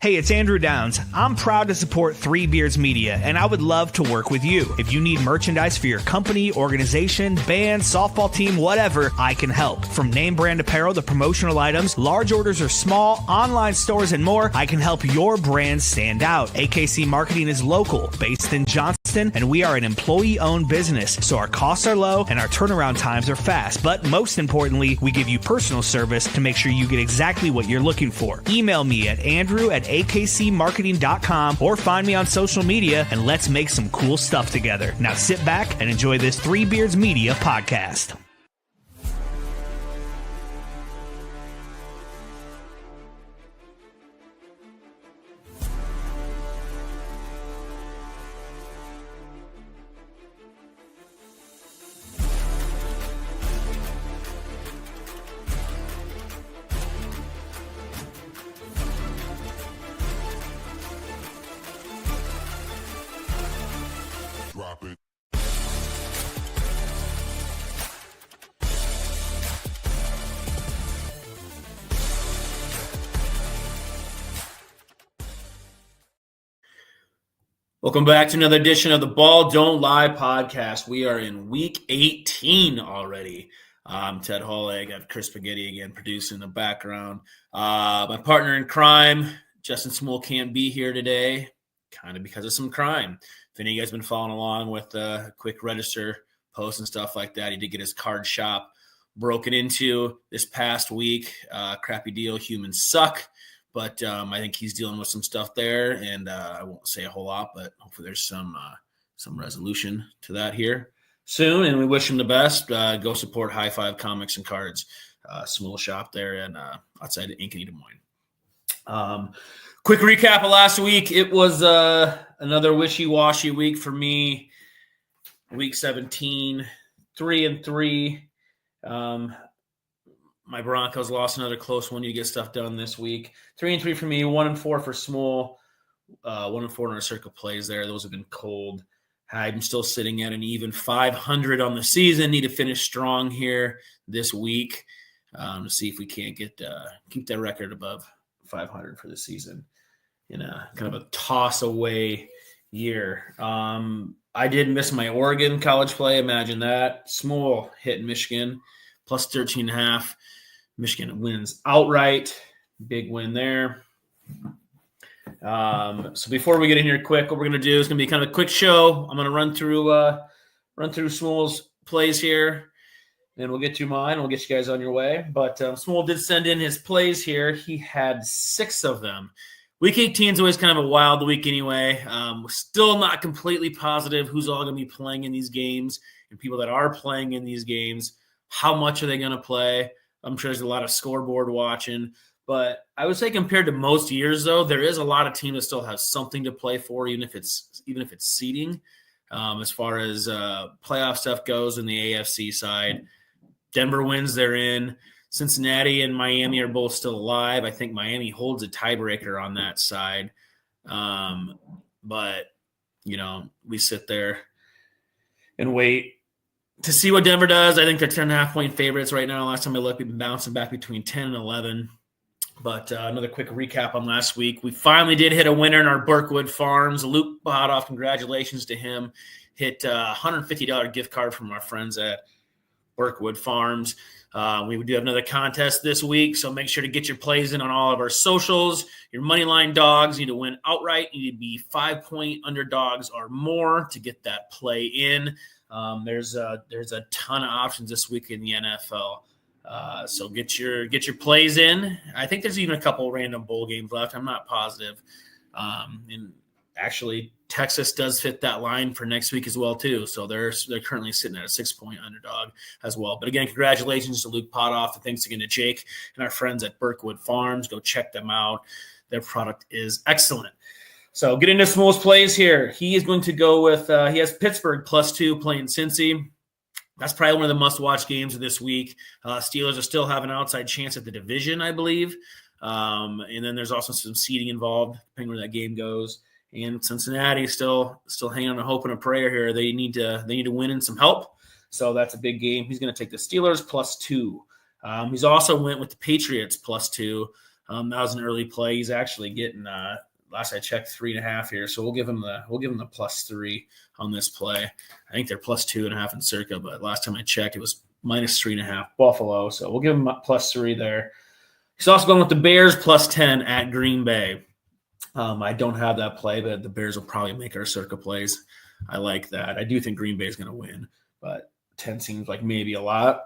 Hey, it's Andrew Downs. I'm proud to support Three Beards Media, and I would love to work with you. If you need merchandise for your company, organization, band, softball team, whatever, I can help. From name brand apparel to promotional items, large orders or small, online stores, and more, I can help your brand stand out. AKC Marketing is local, based in Johnston, and we are an employee-owned business, so our costs are low and our turnaround times are fast. But most importantly, we give you personal service to make sure you get exactly what you're looking for. Email me at andrew@akcmarketing.com or find me on social media, and let's make some cool stuff together. Now sit back and enjoy this Three Beards Media podcast. Drop it. Welcome back to another edition of the Ball Don't Lie podcast. We are in week 18 already. I'm Ted Hall. I got Chris Spaghetti again producing in the background. My partner in crime, Justin Smool, can't be here today, kind of because of some crime. If any of you guys been following along with the quick register posts and stuff like that, he did get his card shop broken into this past week. Crappy deal. Humans suck. But I think he's dealing with some stuff there, and I won't say a whole lot, but hopefully there's some resolution to that here soon, and we wish him the best. Go support High Five Comics and Cards, small shop there and outside of Ankeny, Des Moines. Quick recap of last week. It was another wishy-washy week for me. Week 17, 3-3. My Broncos lost another close one. You get stuff done this week. 3-3 for me, 1-4 for Small. 1-4 in our circle plays there. Those have been cold. I'm still sitting at an even 500 on the season. Need to finish strong here this week to see if we can't get keep that record above 500 for the season in a kind of a toss away year. I did miss my Oregon college play. Imagine that. Small hit Michigan plus 13.5. Michigan wins outright. Big win there. So before we get in here quick, what we're going to do is going to be kind of a quick show. I'm going to run through Small's plays here, and we'll get to mine. We'll get you guys on your way. But Small did send in his plays here. He had 6 of them. Week 18 is always kind of a wild week anyway. Still not completely positive who's all going to be playing in these games, and people that are playing in these games, how much are they going to play? I'm sure there's a lot of scoreboard watching. But I would say compared to most years, though, there is a lot of teams that still have something to play for, even if it's seeding. As far as playoff stuff goes in the AFC side, Denver wins, they're in. Cincinnati and Miami are both still alive. I think Miami holds a tiebreaker on that side. But, we sit there and wait to see what Denver does. I think they're 10.5-point favorites right now. Last time I looked, we've been bouncing back between 10 and 11. But another quick recap on last week. We finally did hit a winner in our Berkwood Farms. Luke Bodoff, congratulations to him. Hit a $150 gift card from our friends at Berkwood Farms. We do have another contest this week, so make sure to get your plays in on all of our socials. Your moneyline dogs need to win outright. You need to be 5-point underdogs or more to get that play in. There's a ton of options this week in the NFL. So get your plays in. I think there's even a couple random bowl games left. I'm not positive. And actually, Texas does fit that line for next week as well too. So they're currently sitting at a 6-point underdog as well. But again, congratulations to Luke Potoff, and thanks again to Jake and our friends at Berkwood Farms. Go check them out. Their product is excellent. So get into Small's plays here. He is going to go with he has Pittsburgh +2 playing Cincy. That's probably one of the must-watch games of this week. Steelers will still have an outside chance at the division, I believe. And then there's also some seeding involved, depending where that game goes. And Cincinnati still hanging on a hope and a prayer here. They need to win and some help. So that's a big game. He's going to take the Steelers +2. He's also went with the Patriots +2. That was an early play. He's actually getting last I checked 3.5 here, so we'll give him the +3 on this play. I think they're +2.5 in Circa, but last time I checked, it was -3.5 Buffalo. So we'll give him a +3 there. He's also going with the Bears +10 at Green Bay. I don't have that play, but the Bears will probably make our Circa plays. I like that. I do think Green Bay is going to win, but 10 seems like maybe a lot.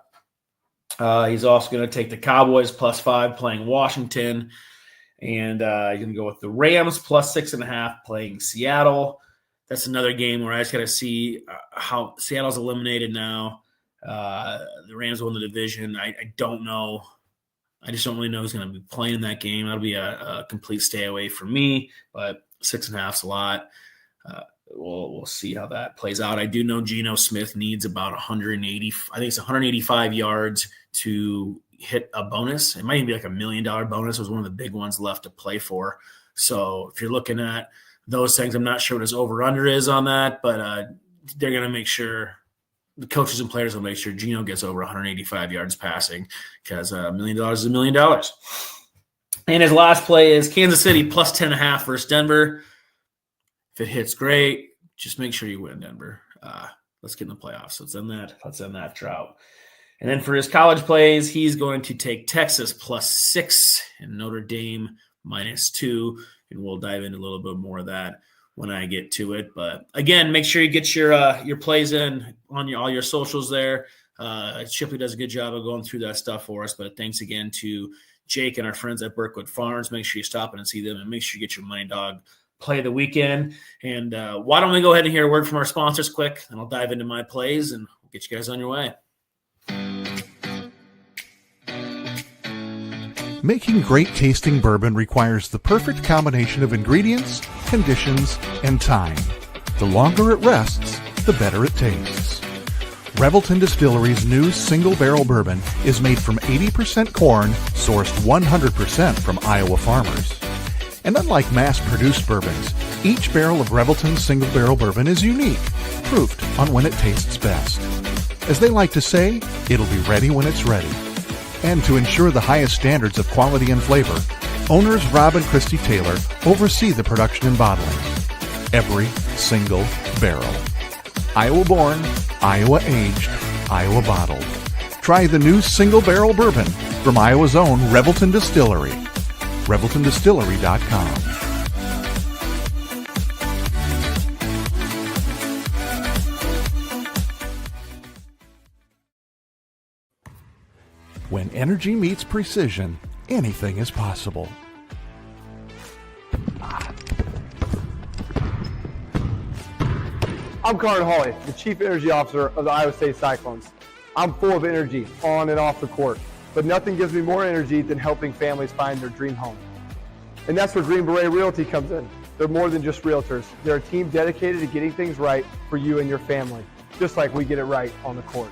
He's also going to take the Cowboys +5 playing Washington. And you're going to go with the Rams +6.5 playing Seattle. That's another game where I just got to see how Seattle's eliminated now. The Rams won the division. I don't know. I just don't really know who's going to be playing in that game. That'll be a complete stay away for me, but 6.5 is a lot. We'll see how that plays out. I do know Geno Smith needs about 180. I think it's 185 yards to hit a bonus. It might even be like $1 million bonus. It was one of the big ones left to play for. So if you're looking at those things, I'm not sure what his over-under is on that, but they're going to make sure the coaches and players will make sure Geno gets over 185 yards passing because $1 million is $1 million. And his last play is Kansas City +10.5 versus Denver. If it hits, great. Just make sure you win, Denver. Let's get in the playoffs. Let's end that drought. And then for his college plays, he's going to take Texas +6 and Notre Dame -2. And we'll dive into a little bit more of that when I get to it. But again, make sure you get your plays in on all your socials there. Shipley does a good job of going through that stuff for us. But thanks again to Jake and our friends at Berkwood Farms. Make sure you stop in and see them, and make sure you get your Money Dog play of the weekend. And why don't we go ahead and hear a word from our sponsors quick, and I'll dive into my plays and we'll get you guys on your way. Making great-tasting bourbon requires the perfect combination of ingredients, conditions, and time. The longer it rests, the better it tastes. Revelton Distillery's new single-barrel bourbon is made from 80% corn, sourced 100% from Iowa farmers. And unlike mass-produced bourbons, each barrel of Revelton's single-barrel bourbon is unique, proofed on when it tastes best. As they like to say, it'll be ready when it's ready. And to ensure the highest standards of quality and flavor, owners Rob and Christy Taylor oversee the production and bottling. Every single barrel. Iowa-born, Iowa-aged, Iowa-bottled. Try the new single-barrel bourbon from Iowa's own Revelton Distillery. ReveltonDistillery.com. When energy meets precision, anything is possible. I'm Carter Hawley, the Chief Energy Officer of the Iowa State Cyclones. I'm full of energy on and off the court, but nothing gives me more energy than helping families find their dream home. And that's where Green Beret Realty comes in. They're more than just realtors. They're a team dedicated to getting things right for you and your family, just like we get it right on the court.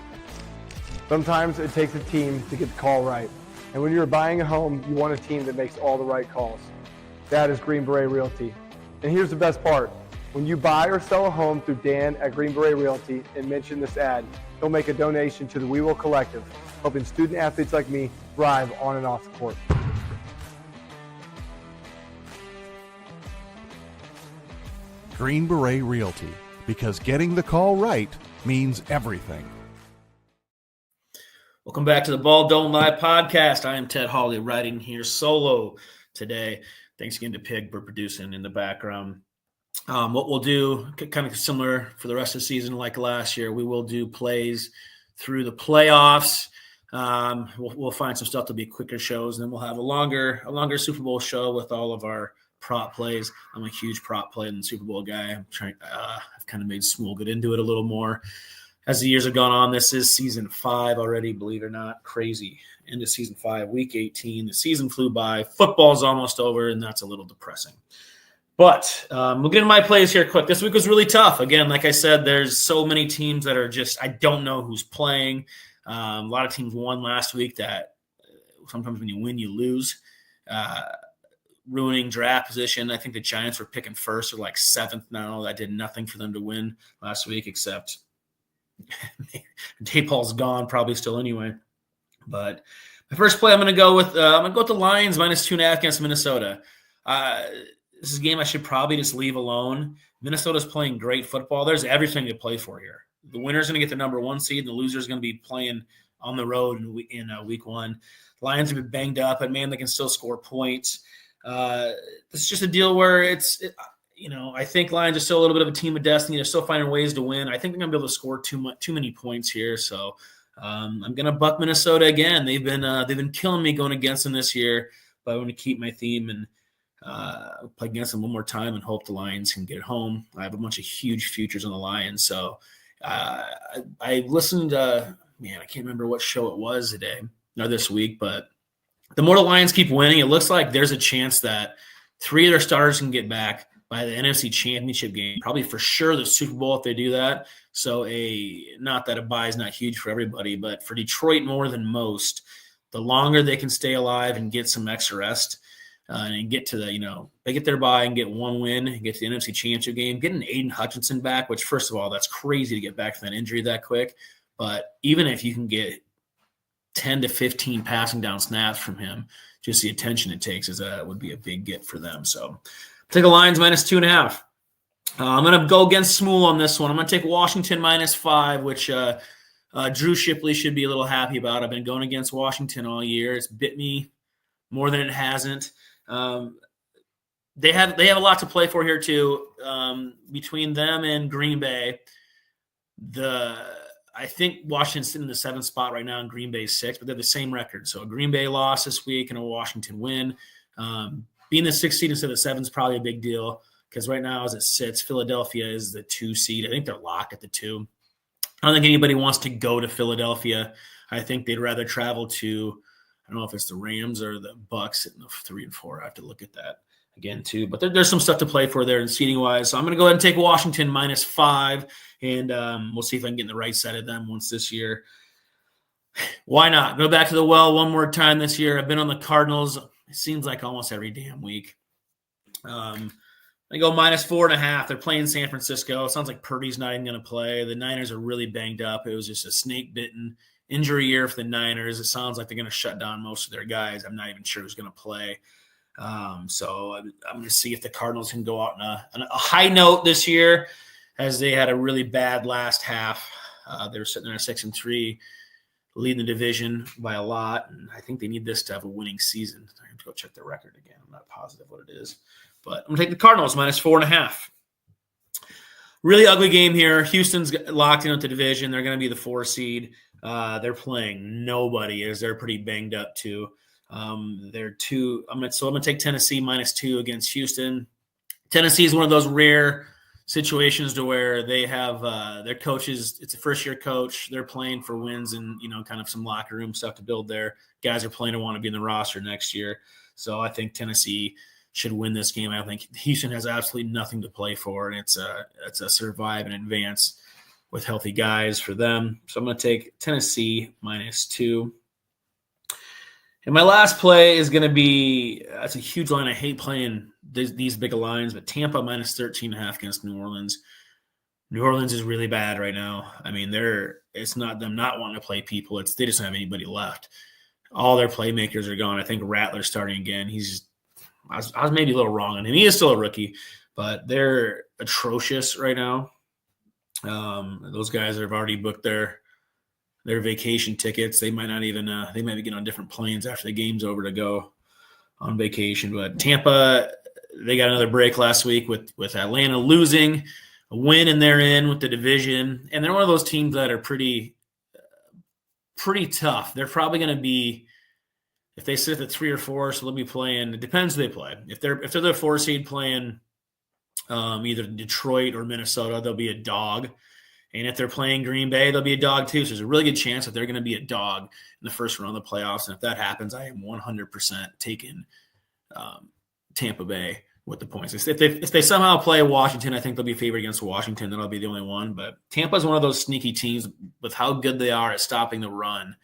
Sometimes it takes a team to get the call right. And when you're buying a home, you want a team that makes all the right calls. That is Green Beret Realty. And here's the best part. When you buy or sell a home through Dan at Green Beret Realty and mention this ad, he'll make a donation to the We Will Collective, helping student athletes like me thrive on and off the court. Green Beret Realty, because getting the call right means everything. Welcome back to the Ball Don't Lie podcast. I am Ted Hawley, writing here solo today. Thanks again to Pig for producing in the background. What we'll do, kind of similar for the rest of the season like last year, we will do plays through the playoffs. We'll find some stuff to be quicker shows, and then we'll have a longer Super Bowl show with all of our prop plays. I'm a huge prop play and Super Bowl guy. I've kind of made Smule get into it a little more as the years have gone on. This is season 5 already, believe it or not. Crazy. Into season 5, week 18. The season flew by. Football's almost over, and that's a little depressing. But we'll get into my plays here quick. This week was really tough. Again, like I said, there's so many teams that are just, I don't know who's playing. A lot of teams won last week that sometimes when you win, you lose. Ruining draft position. I think the Giants were picking first or like 7th now. That did nothing for them to win last week, except Daypal's gone probably still anyway. But The first play I'm going to go with the Lions -2.5 against Minnesota. This is a game I should probably just leave alone. Minnesota's playing great football. There's everything to play for here. The winner's going to get the number 1 seed, and the loser's going to be playing on the road in week 1. The Lions have been banged up, but man, they can still score points. It's just a deal where I think Lions are still a little bit of a team of destiny. They're still finding ways to win. I think they're going to be able to score too many points here. So I'm going to buck Minnesota again. They've been killing me going against them this year, but I want to keep my theme and play against them one more time and hope the Lions can get it home. I have a bunch of huge futures on the Lions. So I listened to, I can't remember what show it was today or this week, but the more the Lions keep winning, it looks like there's a chance that 3 of their starters can get back by the NFC Championship game, probably for sure the Super Bowl if they do that. So not that a bye is not huge for everybody, but for Detroit more than most, the longer they can stay alive and get some extra rest and get to they get their bye and get 1 win and get to the NFC Championship game, getting Aiden Hutchinson back, which first of all, that's crazy to get back from that injury that quick. But even if you can get 10 to 15 passing down snaps from him, just the attention it takes would be a big get for them. So take the Lions -2.5. I'm going to go against Smool on this one. I'm going to take Washington -5, which Drew Shipley should be a little happy about. I've been going against Washington all year. It's bit me more than it hasn't. They have a lot to play for here too. Between them and Green Bay, I think Washington's sitting in the 7th spot right now and Green Bay's 6th, but they're the same record. So a Green Bay loss this week and a Washington win. Being the 6th seed instead of the 7th is probably a big deal because right now as it sits, Philadelphia is the 2 seed. I think they're locked at the 2. I don't think anybody wants to go to Philadelphia. I think they'd rather travel to, I don't know if it's the Rams or the Bucks in the 3 and 4. I have to look at that again too. But there's some stuff to play for there in seating wise. So I'm going to go ahead and take Washington -5, and we'll see if I can get in the right side of them once this year. Why not? Go back to the well one more time this year. I've been on the Cardinals. It seems like almost every damn week. They go -4.5. They're playing San Francisco. It sounds like Purdy's not even going to play. The Niners are really banged up. It was just a snake-bitten injury year for the Niners. It sounds like they're going to shut down most of their guys. I'm not even sure who's going to play. So I'm going to see if the Cardinals can go out on a high note this year, as they had a really bad last half. They were sitting there at 6-3, leading the division by a lot, and I think they need this to have a winning season. I have to go check their record again. I'm not positive what it is, but I'm going to take the Cardinals -4.5. Really ugly game here. Houston's locked in with the division. They're going to be the 4 seed. They're playing nobody as they're pretty banged up too. They're 2. I'm going to take Tennessee -2 against Houston. Tennessee is one of those rare situations to where they have their coaches. It's a first-year coach. They're playing for wins and kind of some locker room stuff to build there. Guys are playing to want to be in the roster next year. So I think Tennessee should win this game. I think Houston has absolutely nothing to play for, and it's a survive and advance with healthy guys for them. So I'm going to take Tennessee -2. And my last play is going to be, that's a huge line. I hate playing these big lines, but Tampa -13.5 against New Orleans. New Orleans is really bad right now. I mean, it's not them not wanting to play people. They just don't have anybody left. All their playmakers are gone. I think Rattler's starting again. I was maybe a little wrong on him. He is still a rookie, but they're atrocious right now. Those guys have already booked their vacation tickets. They might not even they might be getting on different planes after the game's over to go on vacation. But Tampa, they got another break last week with Atlanta losing, a win, and they're in with the division. And they're one of those teams that are pretty tough. They're probably going to be, if they sit at 3 or 4, so they'll be playing. It depends who they play. If they're the 4 seed playing either Detroit or Minnesota, they'll be a dog. And if they're playing Green Bay, they'll be a dog too. So there's a really good chance that they're going to be a dog in the first round of the playoffs. And if that happens, I am 100% taking Tampa Bay with the points. If they somehow play Washington, I think they'll be favored against Washington. Then I'll be the only one. But Tampa is one of those sneaky teams with how good they are at stopping the run.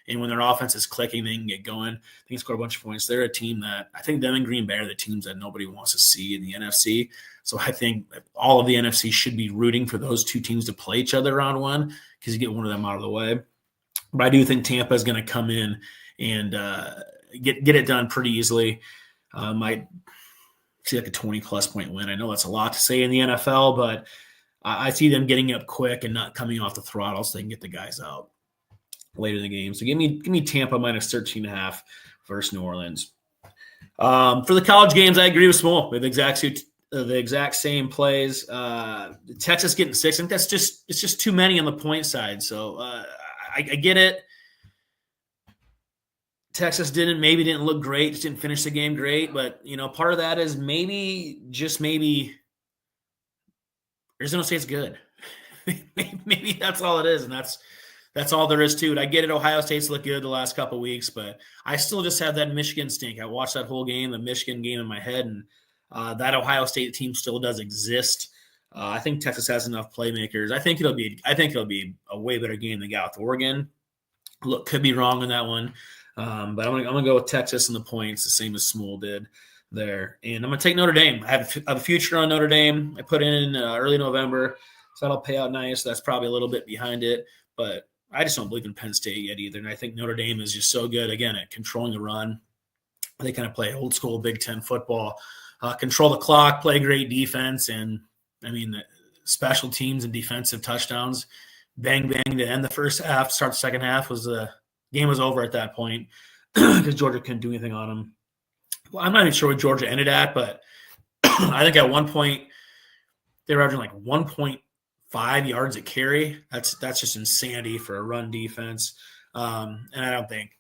And when their offense is clicking, they can get going. They can score a bunch of points. They're a team that I think them and Green Bay are the teams that nobody wants to see in the NFC. So I think all of the NFC should be rooting for those 2 teams to play each other round 1 because you get one of them out of the way. But I do think Tampa is going to come in and get it done pretty easily. Might see like a 20-plus point win. I know that's a lot to say in the NFL, but I see them getting up quick and not coming off the throttle so they can get the guys out later in the game. So give me Tampa minus 13.5 versus New Orleans. For the college games, I agree with Small. We have the exact same plays. Texas getting 6. I think it's just too many on the point side. So I get it. Texas didn't look great, just didn't finish the game great. But, part of that is maybe Arizona State's good. Maybe that's all it is, and that's all there is to it. I get it. Ohio State's looked good the last couple of weeks, but I still just have that Michigan stink. I watched that whole game, the Michigan game in my head, and that Ohio State team still does exist. I think Texas has enough playmakers. I think it'll be a way better game than got with Oregon. Look, could be wrong on that one. But I'm gonna go with Texas and the points, the same as Small did there. And I'm gonna take Notre Dame. I have a future on Notre Dame. I put in early November, so that'll pay out nice. That's probably a little bit behind it, but I just don't believe in Penn State yet either. And I think Notre Dame is just so good again at controlling the run. They kind of play old school Big Ten football, control the clock, play great defense, and the special teams and defensive touchdowns. Bang bang to end the first half, start the second half game was over at that point because Georgia couldn't do anything on them. Well, I'm not even sure what Georgia ended at, but I think at one point they were averaging like 1.5 yards a carry. That's just insanity for a run defense. And I don't think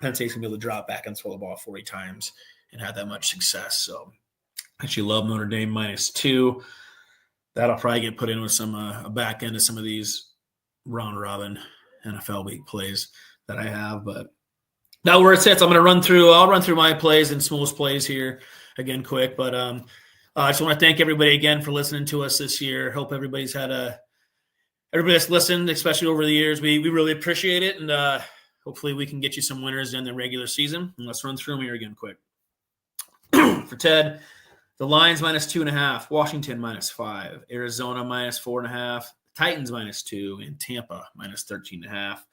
Penn State's going to be able to drop back and throw the ball 40 times and have that much success. So I actually love Notre Dame -2. That'll probably get put in with some a back end of some of these round robin NFL week plays that I have, but now where it sits, I'll run through my plays and Small's plays here again quick. But I just want to thank everybody again for listening to us this year. Hope everybody that's listened, especially over the years. We really appreciate it, and hopefully we can get you some winners in the regular season. And let's run through them here again quick. For Ted, the Lions -2.5, Washington -5, Arizona -4.5, Titans -2, and Tampa -13.5.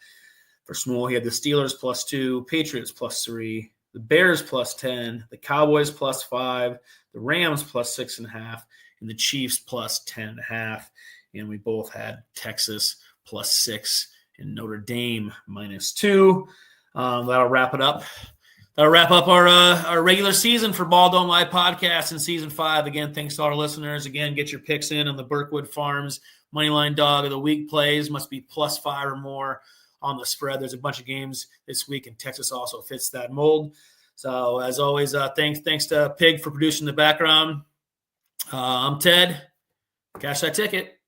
For Small, he had the Steelers +2, Patriots +3, the Bears +10, the Cowboys +5, the Rams +6.5, and the Chiefs +10.5. And we both had Texas +6 and Notre Dame -2. That'll wrap it up. That'll wrap up our regular season for Ball Don't Lie podcast in season 5. Again, thanks to our listeners. Again, get your picks in on the Berkwood Farms Moneyline Dog of the Week plays. Must be +5 or more on the spread. There's a bunch of games this week, and Texas also fits that mold. So, as always, thanks to Pig for producing the background. I'm Ted. Cash that ticket.